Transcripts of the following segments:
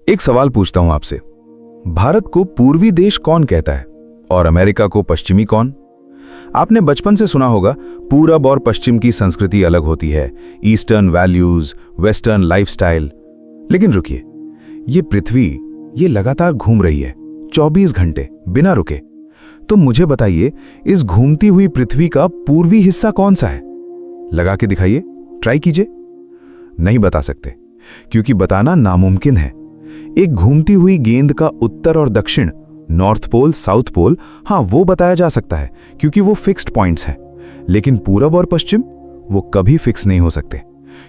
एक सवाल पूछता हूं आपसे, भारत को पूर्वी देश कौन कहता है और अमेरिका को पश्चिमी कौन? आपने बचपन से सुना होगा पूरब और पश्चिम की संस्कृति अलग होती है, ईस्टर्न वैल्यूज, वेस्टर्न लाइफस्टाइल। लेकिन रुकिए, ये पृथ्वी ये लगातार घूम रही है 24 घंटे बिना रुके। तो मुझे बताइए, इस घूमती हुई पृथ्वी का पूर्वी हिस्सा कौन सा है? लगा के दिखाइए, ट्राई कीजिए। नहीं बता सकते, क्योंकि बताना नामुमकिन है। एक घूमती हुई गेंद का उत्तर और दक्षिण, नॉर्थ पोल, साउथ पोल, हाँ वो बताया जा सकता है क्योंकि वो फिक्स्ड पॉइंट्स हैं। लेकिन पूरब और पश्चिम वो कभी फिक्स नहीं हो सकते,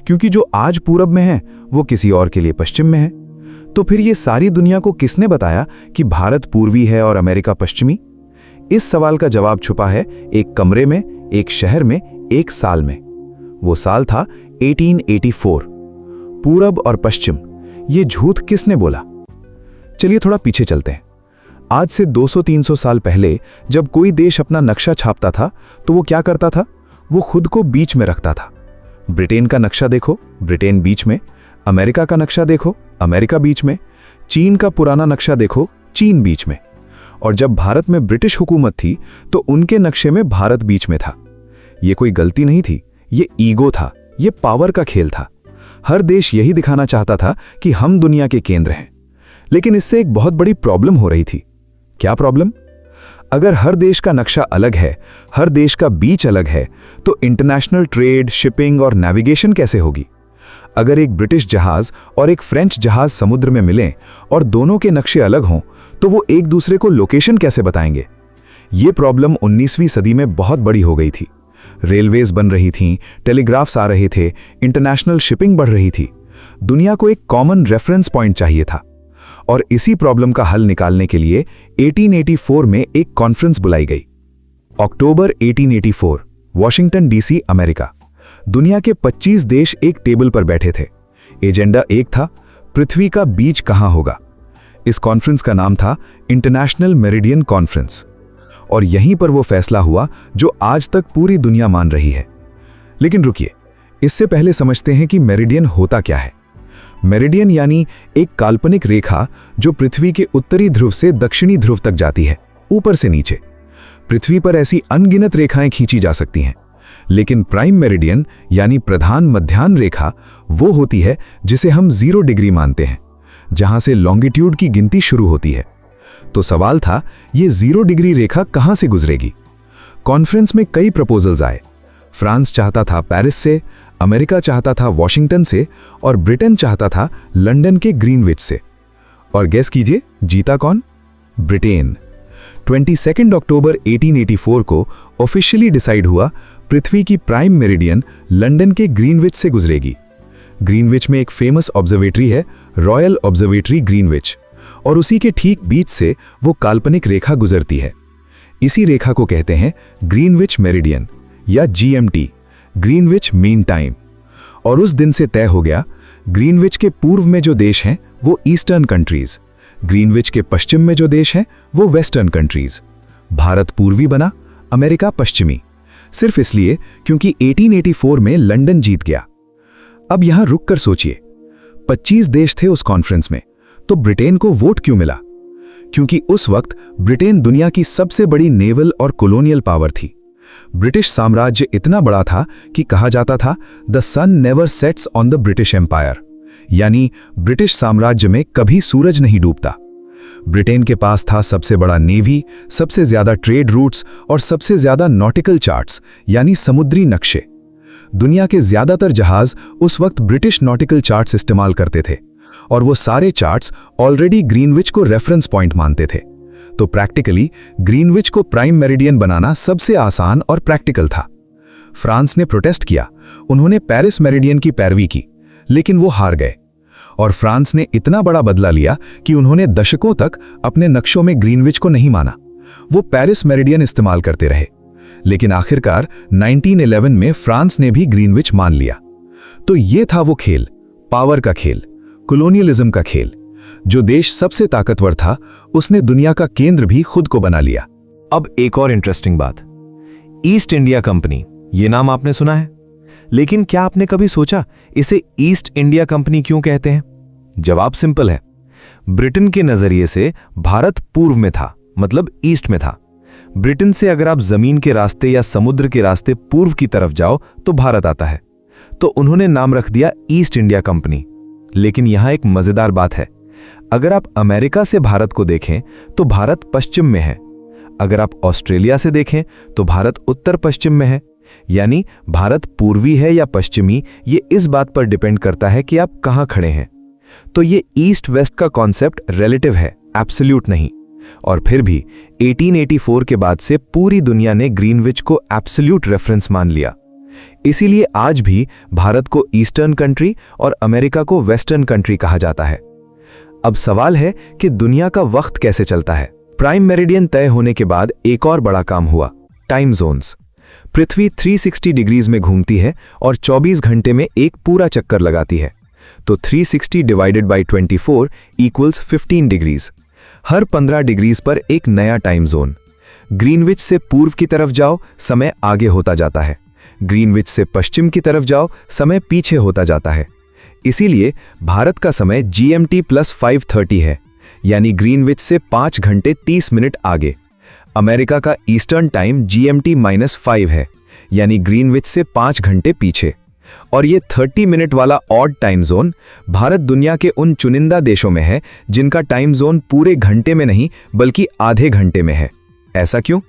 क्योंकि जो आज पूरब में है वो किसी और के लिए पश्चिम में है। तो फिर ये सारी दुनिया को किसने बताया कि भारत पूर्वी है और अमेरिका पश्चिमी? इस सवाल का जवाब छुपा है एक कमरे में, एक शहर में, एक साल में। वो साल था 1884। पूरब और पश्चिम, ये झूठ किसने बोला? चलिए थोड़ा पीछे चलते हैं। आज से 200-300 साल पहले जब कोई देश अपना नक्शा छापता था तो वो क्या करता था? वो खुद को बीच में रखता था। ब्रिटेन का नक्शा देखो, ब्रिटेन बीच में। अमेरिका का नक्शा देखो, अमेरिका बीच में। चीन का पुराना नक्शा देखो, चीन बीच में। और जब भारत में ब्रिटिश हुकूमत थी तो उनके नक्शे में भारत बीच में था। ये कोई गलती नहीं थी, ये ईगो था, ये पावर का खेल था। हर देश यही दिखाना चाहता था कि हम दुनिया के केंद्र हैं। लेकिन इससे एक बहुत बड़ी प्रॉब्लम हो रही थी। क्या प्रॉब्लम? अगर हर देश का नक्शा अलग है, हर देश का बीच अलग है, तो इंटरनेशनल ट्रेड, शिपिंग और नेविगेशन कैसे होगी? अगर एक ब्रिटिश जहाज और एक फ्रेंच जहाज समुद्र में मिलें और दोनों के नक्शे अलग हों, तो वो एक दूसरे को लोकेशन कैसे बताएंगे? ये प्रॉब्लम 19वीं सदी में बहुत बड़ी हो गई थी। रेलवेज बन रही थीं, टेलीग्राफ्स आ रहे थे, इंटरनेशनल शिपिंग बढ़ रही थी। दुनिया को एक कॉमन रेफरेंस पॉइंट चाहिए था। और इसी प्रॉब्लम का हल निकालने के लिए 1884 में एक कॉन्फ्रेंस बुलाई गई। अक्टूबर 1884, वॉशिंगटन डीसी, अमेरिका। दुनिया के 25 देश एक टेबल पर बैठे थे। एजेंडा एक था, पृथ्वी का बीच कहां होगा। इस कॉन्फ्रेंस का नाम था इंटरनेशनल मेरिडियन कॉन्फ्रेंस। और यहीं पर वो फैसला हुआ जो आज तक पूरी दुनिया मान रही है। लेकिन रुकिए, इससे पहले समझते हैं कि मेरिडियन होता क्या है। मेरिडियन यानी एक काल्पनिक रेखा जो पृथ्वी के उत्तरी ध्रुव से दक्षिणी ध्रुव तक जाती है, ऊपर से नीचे। पृथ्वी पर ऐसी अनगिनत रेखाएं खींची जा सकती हैं, लेकिन प्राइम मेरिडियन यानी प्रधान मध्याह्न रेखा वो होती है जिसे हम 0 डिग्री मानते हैं, जहां से लॉन्गिट्यूड की गिनती शुरू होती है। तो सवाल था, ये 0 डिग्री रेखा कहां से गुजरेगी? कॉन्फ्रेंस में कई प्रपोजल्स आए। फ्रांस चाहता था पेरिस से, अमेरिका चाहता था वॉशिंगटन से, और ब्रिटेन चाहता था लंदन के ग्रीनविच से। और गेस कीजिए, जीता कौन? ब्रिटेन। 22 अक्टूबर 1884 को ऑफिशियली डिसाइड हुआ, पृथ्वी की प्राइम मेरिडियन लंदन के ग्रीनविच से गुजरेगी। ग्रीनविच में एक फेमस ऑब्जर्वेटरी है, रॉयल ऑब्जर्वेटरी ग्रीनविच, और उसी के ठीक बीच से वो काल्पनिक रेखा गुजरती है। इसी रेखा को कहते हैं ग्रीनविच मेरिडियन या जीएमटी, ग्रीनविच मीन टाइम। और उस दिन से तय हो गया, ग्रीनविच के पूर्व में जो देश हैं वो ईस्टर्न कंट्रीज, ग्रीनविच के पश्चिम में जो देश हैं वो वेस्टर्न कंट्रीज। भारत पूर्वी बना, अमेरिका पश्चिमी, सिर्फ इसलिए क्योंकि 1884 में लंदन जीत गया। अब यहां रुककर सोचिए, 25 देश थे उस कॉन्फ्रेंस में, तो ब्रिटेन को वोट क्यों मिला? क्योंकि उस वक्त ब्रिटेन दुनिया की सबसे बड़ी नेवल और कॉलोनियल पावर थी। ब्रिटिश साम्राज्य इतना बड़ा था कि कहा जाता था the sun never sets on the British empire, यानी ब्रिटिश साम्राज्य में कभी सूरज नहीं डूबता। ब्रिटेन के पास था सबसे बड़ा नेवी, सबसे ज्यादा ट्रेड रूट्स और सबसे ज्यादा नॉटिकल चार्ट्स यानी समुद्री नक्शे। दुनिया के ज्यादातर जहाज उस वक्त ब्रिटिश नॉटिकल चार्ट्स इस्तेमाल करते थे, और वो सारे चार्ट्स ऑलरेडी ग्रीनविच को रेफरेंस पॉइंट मानते थे। तो प्रैक्टिकली ग्रीनविच को प्राइम मेरिडियन बनाना सबसे आसान और प्रैक्टिकल था। फ्रांस ने प्रोटेस्ट किया, उन्होंने पेरिस मेरिडियन की पैरवी की, लेकिन वो हार गए। और फ्रांस ने इतना बड़ा बदला लिया कि उन्होंने दशकों तक अपने नक्शों में ग्रीनविच को नहीं माना। वो पेरिस मेरिडियन इस्तेमाल करते रहे। लेकिन आखिरकार 1911 में फ्रांस ने भी ग्रीनविच मान लिया। तो ये था वो खेल, पावर का खेल, कॉलोनियलिज्म का खेल। जो देश सबसे ताकतवर था उसने दुनिया का केंद्र भी खुद को बना लिया। अब एक और इंटरेस्टिंग बात, ईस्ट इंडिया कंपनी, ये नाम आपने सुना है, लेकिन क्या आपने कभी सोचा इसे ईस्ट इंडिया कंपनी क्यों कहते हैं? जवाब सिंपल है, ब्रिटेन के नजरिए से भारत पूर्व में था, मतलब ईस्ट में था। ब्रिटेन से अगर आप जमीन के रास्ते या समुद्र के रास्ते पूर्व की तरफ जाओ तो भारत आता है। तो उन्होंने नाम रख दिया ईस्ट इंडिया कंपनी। लेकिन यहां एक मजेदार बात है, अगर आप अमेरिका से भारत को देखें तो भारत पश्चिम में है। अगर आप ऑस्ट्रेलिया से देखें तो भारत उत्तर पश्चिम में है। यानी भारत पूर्वी है या पश्चिमी, ये इस बात पर डिपेंड करता है कि आप कहां खड़े हैं। तो ये ईस्ट वेस्ट का कॉन्सेप्ट रिलेटिव है, एब्सोल्यूट नहीं। और फिर भी 1884 के बाद से पूरी दुनिया ने ग्रीनविच को एब्सोल्यूट रेफरेंस मान लिया। इसीलिए आज भी भारत को ईस्टर्न कंट्री और अमेरिका को वेस्टर्न कंट्री कहा जाता है। अब सवाल है कि दुनिया का वक्त कैसे चलता है। प्राइम मेरिडियन तय होने के बाद एक और बड़ा काम हुआ, टाइम जोन्स। पृथ्वी 360 डिग्रीज में घूमती है और 24 घंटे में एक पूरा चक्कर लगाती है। तो 360 divided by 24 equals 15 degrees. Her 15 degrees पर एक नया टाइम जोन। ग्रीनविच से पूर्व की तरफ जाओ, समय आगे होता जाता है। ग्रीनविच से पश्चिम की तरफ जाओ, समय पीछे होता जाता है। इसीलिए भारत का समय GMT + 5:30 है, यानी ग्रीनविच से 5 घंटे 30 मिनट आगे। अमेरिका का ईस्टर्न टाइम GMT -5 है, यानी ग्रीनविच से 5 घंटे पीछे। और ये 30 मिनट वाला ऑड टाइम जोन भारत दुनिया के उन चुनिंदा देशों में है जिनका टाइम जोन पूरे घंटे में नहीं बल्कि आधे घंटे में है। ऐसा क्यों?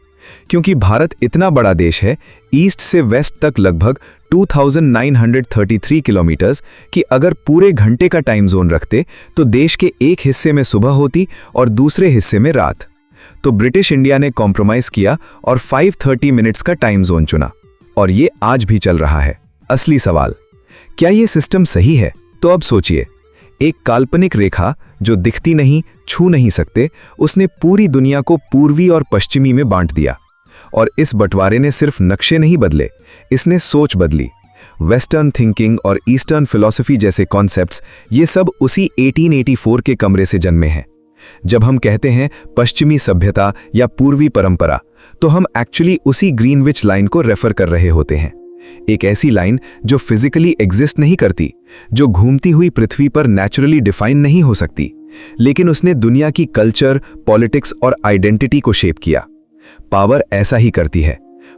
क्योंकि भारत इतना बड़ा देश है, ईस्ट से वेस्ट तक लगभग 2933 किलोमीटर्स, कि अगर पूरे घंटे का टाइम जोन रखते तो देश के एक हिस्से में सुबह होती और दूसरे हिस्से में रात। तो ब्रिटिश इंडिया ने कॉम्प्रोमाइज किया और 5:30 मिनट्स का टाइम जोन चुना, और ये आज भी चल रहा है। असली सवाल, क्या ये सिस्टम सही है? तो अब सोचिए, एक काल्पनिक रेखा जो दिखती नहीं, छू नहीं सकते, उसने पूरी दुनिया को पूर्वी और पश्चिमी में बांट दिया। और इस बंटवारे ने सिर्फ नक्शे नहीं बदले, इसने सोच बदली। वेस्टर्न थिंकिंग और ईस्टर्न फिलॉसफी जैसे कॉन्सेप्ट्स, ये सब उसी 1884 के कमरे से जन्मे हैं। जब हम कहते हैं पश्चिमी सभ्यता या पूर्वी परंपरा, तो हम एक्चुअली उसी ग्रीनविच लाइन को रेफर कर रहे होते हैं। एक ऐसी लाइन जो फिजिकली एग्जिस्ट नहीं करती, जो घूमती हुई पृथ्वी पर नेचुरली डिफाइन नहीं हो सकती, लेकिन उसने दुनिया की कल्चर, पॉलिटिक्स और आइडेंटिटी को शेप किया। पावर ऐसा ही करती है।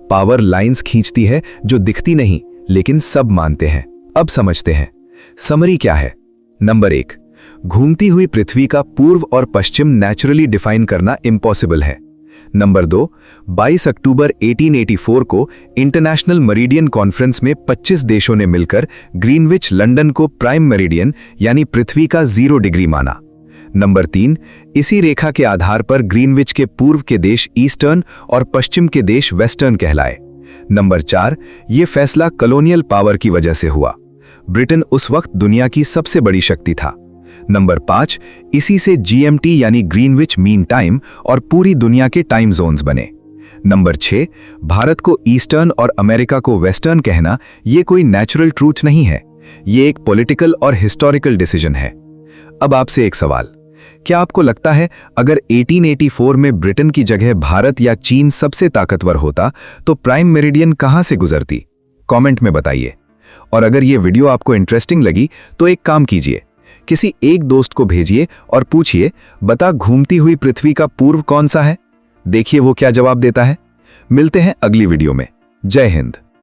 पावर लाइंस खींचती है जो दिखती नहीं, लेकिन सब मानते हैं। अब समझते हैं समरी क्या है। नंबर 1, घूमती हुई पृथ्वी का पूर्व और पश्चिम नेचुरली डिफाइन करना इम्पॉसिबल है। नंबर 2, 22 अक्टूबर 1884 को इंटरनेशनल मेरिडियन कॉन्फ्रेंस में 25 देशों ने मिलकर ग्रीनविच लंदन को प्राइम मेरिडियन यानी पृथ्वी का 0 डिग्री माना। नंबर 3, इसी रेखा के आधार पर ग्रीनविच के पूर्व के देश ईस्टर्न और पश्चिम के देश वेस्टर्न कहलाए। नंबर 4, ये फैसला कॉलोनियल पावर की वजह से हुआ। ब्रिटेन उस वक्त दुनिया की सबसे बड़ी शक्ति था। नंबर 5, इसी से GMT यानी ग्रीनविच मीन टाइम और पूरी दुनिया के टाइम जोन्स बने। नंबर 6, भारत को ईस्टर्न और अमेरिका को वेस्टर्न कहना ये कोई नेचुरल ट्रूथ नहीं है, ये एक पॉलिटिकल और हिस्टोरिकल डिसीजन है। अब आपसे एक सवाल, क्या आपको लगता है अगर 1884 में ब्रिटेन की जगह भारत या चीन सबसे ताकतवर होता तो प्राइम मेरिडियन कहां से गुजरती? कमेंट में बताइए। और अगर ये वीडियो आपको इंटरेस्टिंग लगी तो एक काम कीजिए, किसी एक दोस्त को भेजिए और पूछिए, बता घूमती हुई पृथ्वी का पूर्व कौन सा है? देखिए वो क्या जवाब देता है। मिलते हैं अगली वीडियो में। जय हिंद।